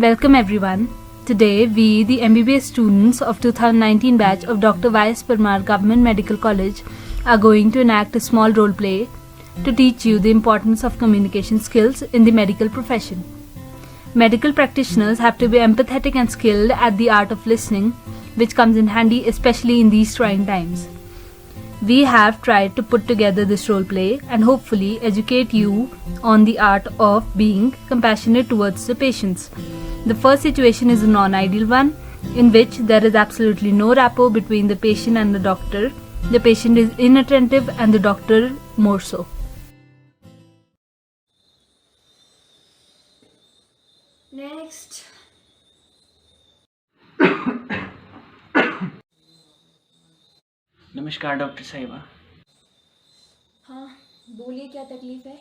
Welcome everyone. Today we, the MBBS students of 2019 batch of Dr. Y.S. Parmar Government Medical College, are going to enact a small role play to teach you the importance of communication skills in the medical profession. Medical practitioners have to be empathetic and skilled at the art of listening, which comes in handy especially in these trying times. We have tried to put together this role play and hopefully educate you on the art of being compassionate towards the patients. The first situation is a non-ideal one, in which there is absolutely no rapport between the patient and the doctor. The patient is inattentive and the doctor more so. Next. नमस्कार doctor साहिबा। हाँ, बोलिए क्या तकलीफ है?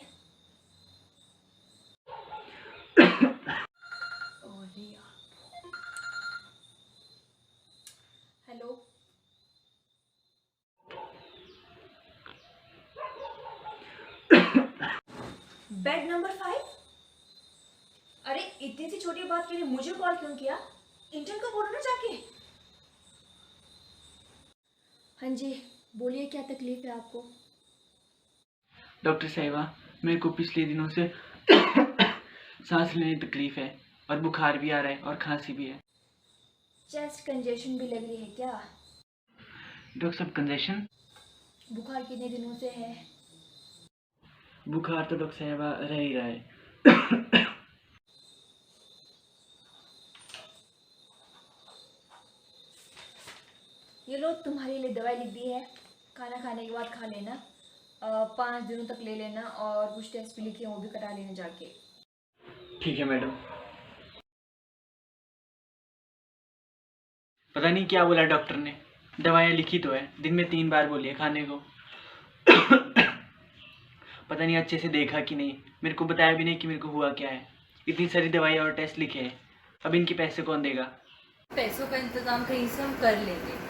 अरे यार। Hello. Bed number 5? अरे इतनी सी छोटी बात के लिए मुझे कॉल क्यों किया? इंटर्न को बोलो ना जाके। हाँ जी, बोलिए क्या तकलीफ है आपको? डॉक्टर साहिबा, मेरे को पिछले दिनों से सांस लेने की तकलीफ है और बुखार भी आ रहा है और खांसी भी है। चेस्ट कंजेशन भी लग रही है क्या? डॉक्टर साहब, कंजेशन? बुखार कितने दिनों से है? बुखार तो डॉक्टर साहिबा रह ही रहा है। ये लो, तुम्हारे लिए दवाई लिख दी है, खाना खाने के बाद खा लेना। 5 दिनों तक ले लेना और कुछ टेस्ट भी लिखे हैं वो भी करा लेना जाके। ठीक है मैडम। पता नहीं क्या बोला डॉक्टर ने, दवाइयाँ लिखी तो है, दिन में 3 बार बोली है खाने को। पता नहीं अच्छे से देखा कि नहीं, मेरे को बताया भी नहीं कि मेरे को हुआ क्या है। इतनी सारी दवाइयाँ और टेस्ट लिखे हैं, अब इनके पैसे कौन देगा? पैसों का इंतज़ाम कहीं से हम कर लेंगे,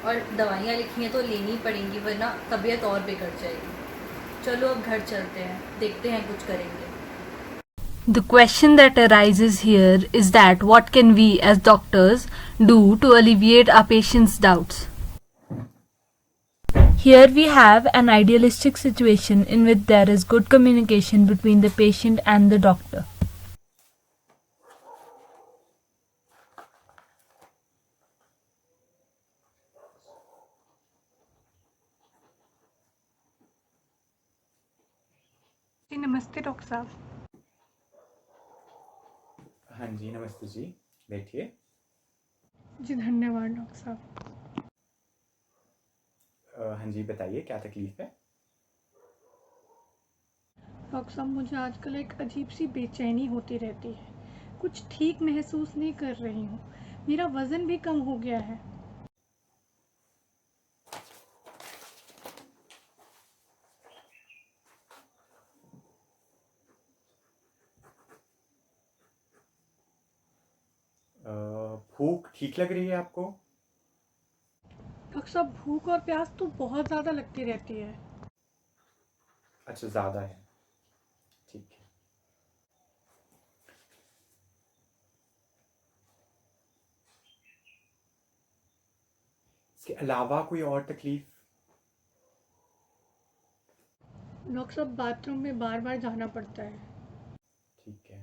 और दवाइयाँ लिखी हैं तो लेनी ही पड़ेंगी, वरना तबीयत और बिगड़ जाएगी। चलो अब घर चलते हैं, देखते हैं कुछ करेंगे। The question that arises here is that what can we as doctors do to alleviate our patients' doubts? Here we have an idealistic situation in which there is good communication between the patient and the doctor. जी नमस्ते doctor साहब। हाँ जी, नमस्ते जी, बैठिए। जी धन्यवाद doctor साहब। हाँ जी, बताइए क्या तकलीफ है? डॉक्टर साहब, मुझे आजकल एक अजीब सी बेचैनी होती रहती है, कुछ ठीक महसूस नहीं कर रही हूँ। मेरा वज़न भी कम हो गया है। भूख ठीक लग रही है आपको? डॉक्टर साहब, भूख और प्यास तो बहुत ज़्यादा लगती रहती है। अच्छा, ज़्यादा है, ठीक है। इसके अलावा कोई और तकलीफ? डॉक्टर साहब, बाथरूम में बार बार जाना पड़ता है। ठीक है,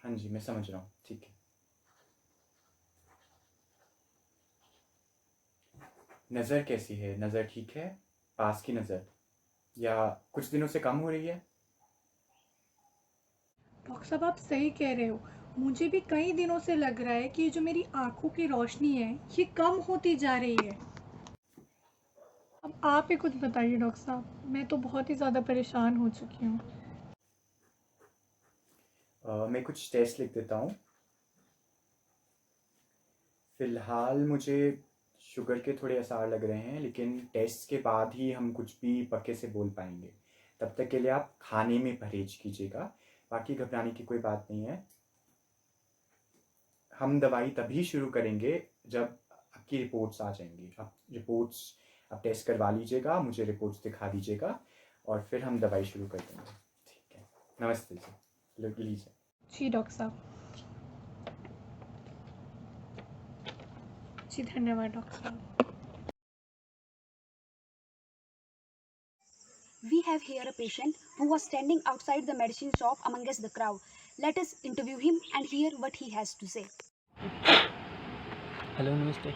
हाँ जी, मैं समझ रहा हूँ, ठीक है। नज़र कैसी है? नज़र ठीक है? पास की नज़र, या कुछ दिनों से कम हो रही है? डॉक्टर साहब, आप सही कह रहे हो। मुझे भी कई दिनों से लग रहा है कि ये जो मेरी आँखों की रोशनी है, ये कम होती जा रही है। अब आप ही कुछ बताइए डॉक्टर साहब, मैं तो बहुत ही ज़्यादा परेशान हो चुकी हूँ। मैं कुछ टेस्ट लिख देता हूँ। फ़िलहाल मुझे शुगर के थोड़े आसार लग रहे हैं, लेकिन टेस्ट के बाद ही हम कुछ भी पक्के से बोल पाएंगे। तब तक के लिए आप खाने में परहेज कीजिएगा, बाकी घबराने की कोई बात नहीं है। हम दवाई तभी शुरू करेंगे जब आपकी रिपोर्ट्स आ जाएंगी। आप टेस्ट करवा लीजिएगा, मुझे रिपोर्ट्स दिखा दीजिएगा और फिर हम दवाई शुरू कर देंगे। ठीक है, नमस्ते जी, लीजिए। जी डॉक्टर साहब। जी धन्यवाद डॉक्टर साहब। We have here a patient who was standing outside the medicine shop amongst the crowd. Let us interview him and hear what he has to say. Hello, नमस्ते।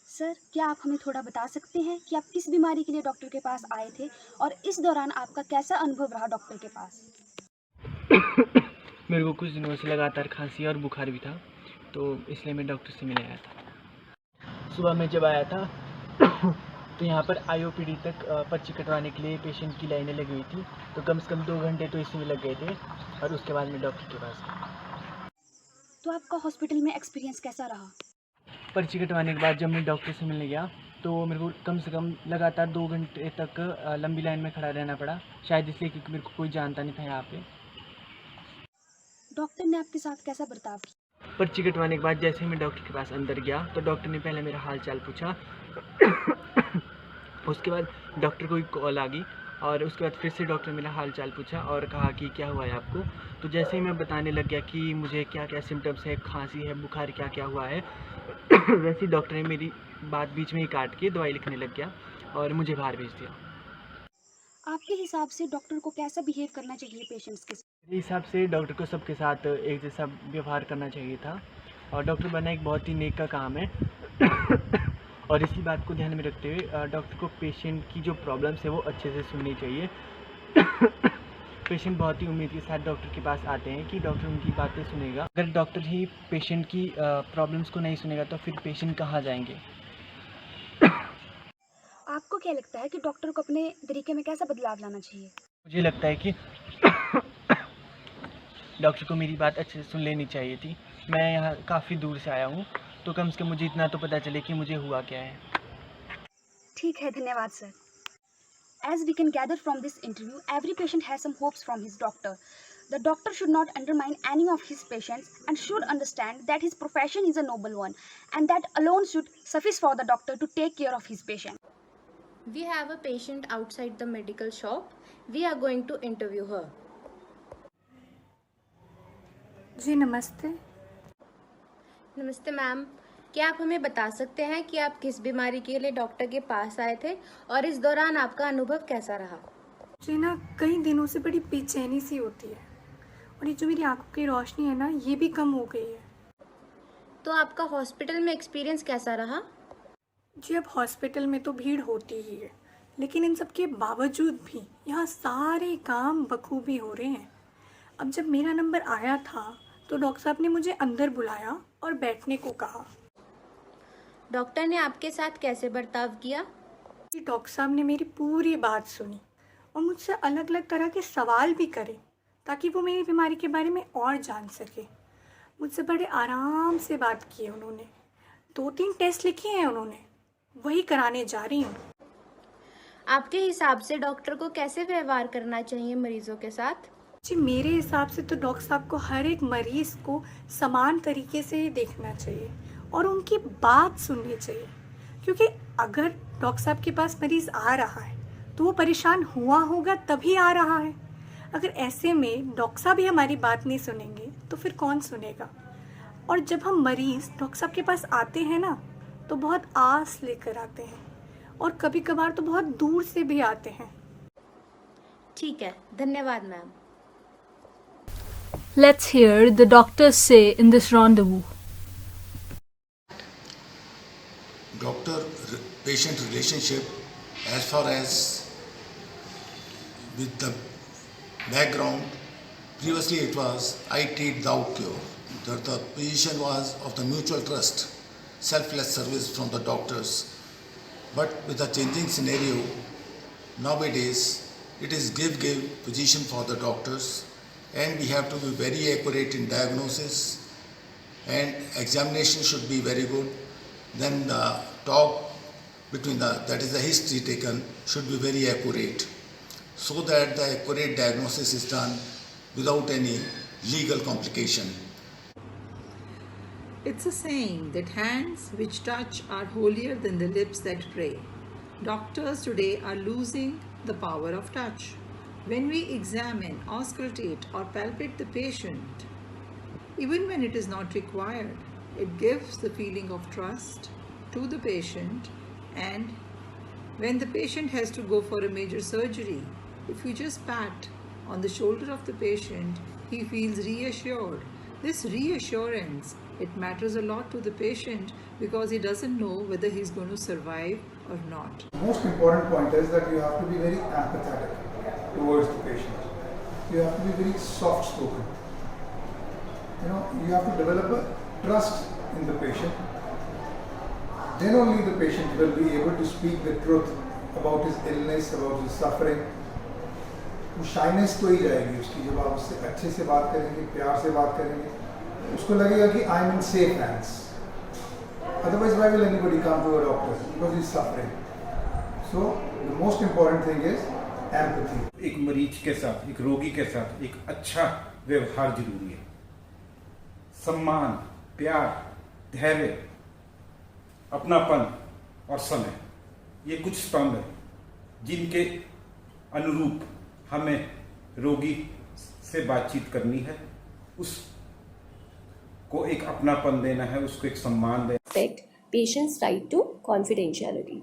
सर, क्या आप हमें थोड़ा बता सकते हैं कि आप किस बीमारी के लिए डॉक्टर के पास आए थे और इस दौरान आपका कैसा अनुभव रहा डॉक्टर के पास? मेरे को कुछ दिनों से लगातार खांसी और बुखार भी था, तो इसलिए मैं डॉक्टर से मिलने आया था। सुबह मैं जब आया था तो यहाँ पर IOPD तक पर्ची कटवाने के लिए पेशेंट की लाइनें लगी हुई थी, तो कम से कम 2 घंटे तो इसी में लग गए थे और उसके बाद मैं डॉक्टर के पास गया। तो आपका हॉस्पिटल में एक्सपीरियंस कैसा रहा? पर्ची कटवाने के बाद जब मैं डॉक्टर से मिलने गया तो मेरे को कम से कम लगातार 2 घंटे तक लंबी लाइन में खड़ा रहना पड़ा, शायद इसलिए क्योंकि मेरे को कोई जानता नहीं था यहाँ पे। डॉक्टर ने आपके साथ कैसा बर्ताव किया? पर्ची कटवाने के बाद जैसे ही मैं डॉक्टर के पास अंदर गया तो डॉक्टर ने पहले मेरा हाल चाल पूछा उसके बाद डॉक्टर को एक कॉल आ गई और उसके बाद फिर से डॉक्टर ने मेरा हाल चाल पूछा और कहा कि क्या हुआ है आपको। तो जैसे ही मैं बताने लग गया कि मुझे क्या क्या सिम्टम्स है, खांसी है, बुखार क्या क्या हुआ है वैसे ही डॉक्टर ने मेरी बात बीच में ही काट के दवाई लिखने लग गया और मुझे बाहर भेज दिया। आपके हिसाब से डॉक्टर को कैसा बिहेव करना चाहिए पेशेंट्स के साथ? मेरे हिसाब से डॉक्टर को सबके साथ एक जैसा व्यवहार करना चाहिए था और डॉक्टर बनना एक बहुत ही नेक का काम है और इसी बात को ध्यान में रखते हुए डॉक्टर को पेशेंट की जो प्रॉब्लम्स है वो अच्छे से सुननी चाहिए। पेशेंट बहुत ही उम्मीद के साथ डॉक्टर के पास आते हैं कि डॉक्टर उनकी बातें सुनेगा। अगर डॉक्टर ही पेशेंट की प्रॉब्लम्स को नहीं सुनेगा तो फिर पेशेंट कहाँ जाएंगे। आपको क्या लगता है कि डॉक्टर को अपने तरीके में कैसा बदलाव लाना चाहिए? मुझे लगता है कि डॉक्टर को मेरी बात अच्छे से सुन लेनी चाहिए थी। मैं यहाँ काफ़ी दूर से आया हूँ तो कम से कम मुझे इतना तो पता चले कि मुझे हुआ क्या है। ठीक है, धन्यवाद sir. As we can gather from this interview, every patient has some hopes from his doctor. The doctor should not undermine any of his patients and should understand that his profession is a noble one and that alone should suffice for the doctor to take care of his patient. We have a patient outside the medical shop. We are going to interview her. जी नमस्ते। नमस्ते ma'am, क्या आप हमें बता सकते हैं कि आप किस बीमारी के लिए डॉक्टर के पास आए थे और इस दौरान आपका अनुभव कैसा रहा? जी ना, कई दिनों से बड़ी बेचैनी सी होती है और ये जो मेरी आंखों की रोशनी है ना, ये भी कम हो गई है। तो आपका हॉस्पिटल में एक्सपीरियंस कैसा रहा? जी, अब हॉस्पिटल में तो भीड़ होती ही है, लेकिन इन सब के बावजूद भी यहाँ सारे काम बखूबी हो रहे हैं। अब जब मेरा नंबर आया था तो डॉक्टर साहब ने मुझे अंदर बुलाया और बैठने को कहा। डॉक्टर ने आपके साथ कैसे बर्ताव किया? जी, डॉक्टर साहब ने मेरी पूरी बात सुनी और मुझसे अलग अलग तरह के सवाल भी करे ताकि वो मेरी बीमारी के बारे में और जान सके। मुझसे बड़े आराम से बात की है उन्होंने। 2-3 टेस्ट लिखे हैं उन्होंने, वही कराने जा रही हूँ। आपके हिसाब से डॉक्टर को कैसे व्यवहार करना चाहिए मरीजों के साथ? जी, मेरे हिसाब से तो डॉक्टर साहब को हर एक मरीज़ को समान तरीके से देखना चाहिए और उनकी बात सुननी चाहिए, क्योंकि अगर डॉक्टर साहब के पास मरीज़ आ रहा है तो वो परेशान हुआ होगा तभी आ रहा है। अगर ऐसे में डॉक्टर साहब ही हमारी बात नहीं सुनेंगे तो फिर कौन सुनेगा। और जब हम मरीज़ डॉक्टर साहब के पास आते हैं ना तो बहुत आस लेकर आते हैं और कभी कभार तो बहुत दूर से भी आते हैं। ठीक है, धन्यवाद ma'am. Let's hear the doctors say in this rendezvous. Doctor-patient relationship, as far as with the background, previously it was I treat thou cure. The position was of the mutual trust, selfless service from the doctors. But with the changing scenario, nowadays it is give position for the doctors, and we have to be very accurate in diagnosis, and examination should be very good. Then the talk between that is the history taken should be very accurate, so that the accurate diagnosis is done without any legal complication. It's a saying that hands which touch are holier than the lips that pray. Doctors today are losing the power of touch. When we examine, auscultate or palpate the patient, even when it is not required, It gives the feeling of trust to the patient, and when the patient has to go for a major surgery, if you just pat on the shoulder of the patient, he feels reassured. This reassurance, it matters a lot to the patient because he doesn't know whether he's going to survive or not. The most important point is that you have to be very empathetic towards the patient. You have to be very soft spoken. You have to develop a trust in the patient. Then only the patient will be able to speak the truth about his illness, about his suffering. वो shyness तो ही जाएगी उसकी, जब आप उससे अच्छे से बात करेंगे, प्यार से बात करेंगे, उसको लगेगा कि I am in safe hands. Otherwise, why will anybody come to a doctor? Because he's suffering. So, the most important thing is empathy. एक मरीज के साथ, एक रोगी के साथ एक अच्छा व्यवहार जरूरी है. सम्मान, प्यार, धैर्य, अपनापन और समय, ये कुछ स्तंभ हैं जिनके अनुरूप हमें रोगी से बातचीत करनी है, उसको एक अपनापन देना है, उसको एक सम्मान देना. Respect patients' right to confidentiality,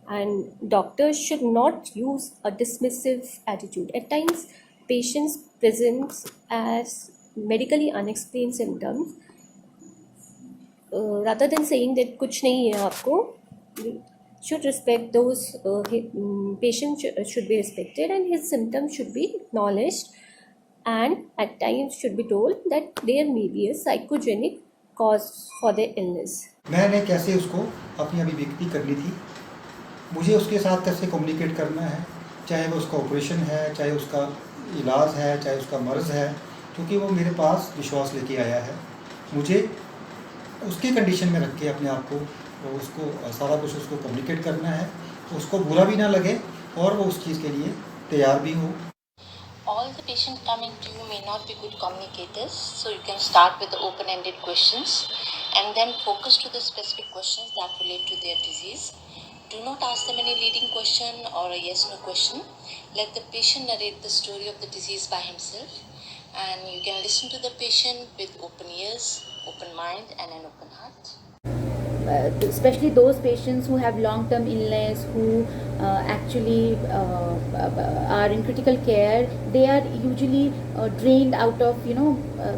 and doctors should not use a dismissive attitude. At times, patients present as medically unexplained symptoms. Rather than saying that कुछ नहीं है आपको, should respect those. Patient should be respected and his symptoms should be acknowledged, and at times should be told that there may be a psychogenic cause for their illness. मैंने कैसे उसको अपनी अभिव्यक्ति करनी थी, मुझे उसके साथ कैसे कम्युनिकेट करना है, चाहे वो उसका ऑपरेशन है, चाहे उसका इलाज है, चाहे उसका मर्ज़ है, क्योंकि वो मेरे पास विश्वास लेके आया है. मुझे उसके कंडीशन में रख के अपने आप को उसको सारा कुछ उसको कम्युनिकेट करना है, उसको बुरा भी ना लगे और वो उस चीज़ के लिए तैयार भी हो. All the patients coming to you may not be good communicators, so you can start with the open-ended questions and then focus to the specific questions that relate to their disease. Do not ask them any leading question or a yes/no question. Let the patient narrate the story of the disease by himself, and you can listen to the patient with open ears, open mind and an open heart. Especially those patients who have long-term illness, who actually are in critical care, they are usually drained out of,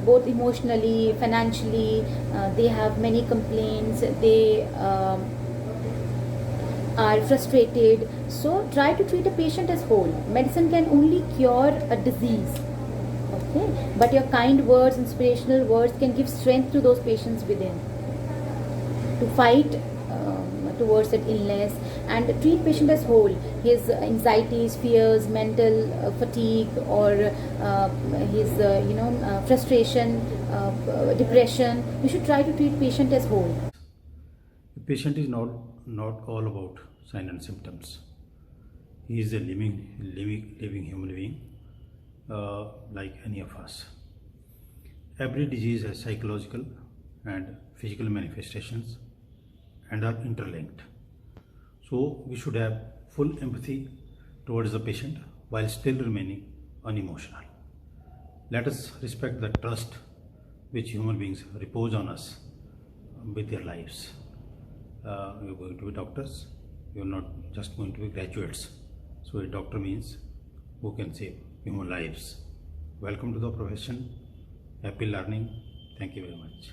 both emotionally, financially. They have many complaints. They are frustrated. So try to treat a patient as whole. Medicine can only cure a disease. Okay, but your kind words, inspirational words can give strength to those patients within to fight towards that illness, and treat patient as whole. His anxieties, fears, mental fatigue, or his frustration, depression. You should try to treat patient as whole. The patient is not all about signs and symptoms. He is a living human being, like any of us. Every disease has psychological and physical manifestations and are interlinked. So we should have full empathy towards the patient while still remaining unemotional. Let us respect the trust which human beings repose on us with their lives. We are going to be doctors. We are not just going to be graduates. So a doctor means who can save human lives. Welcome to the profession. Happy learning. Thank you very much.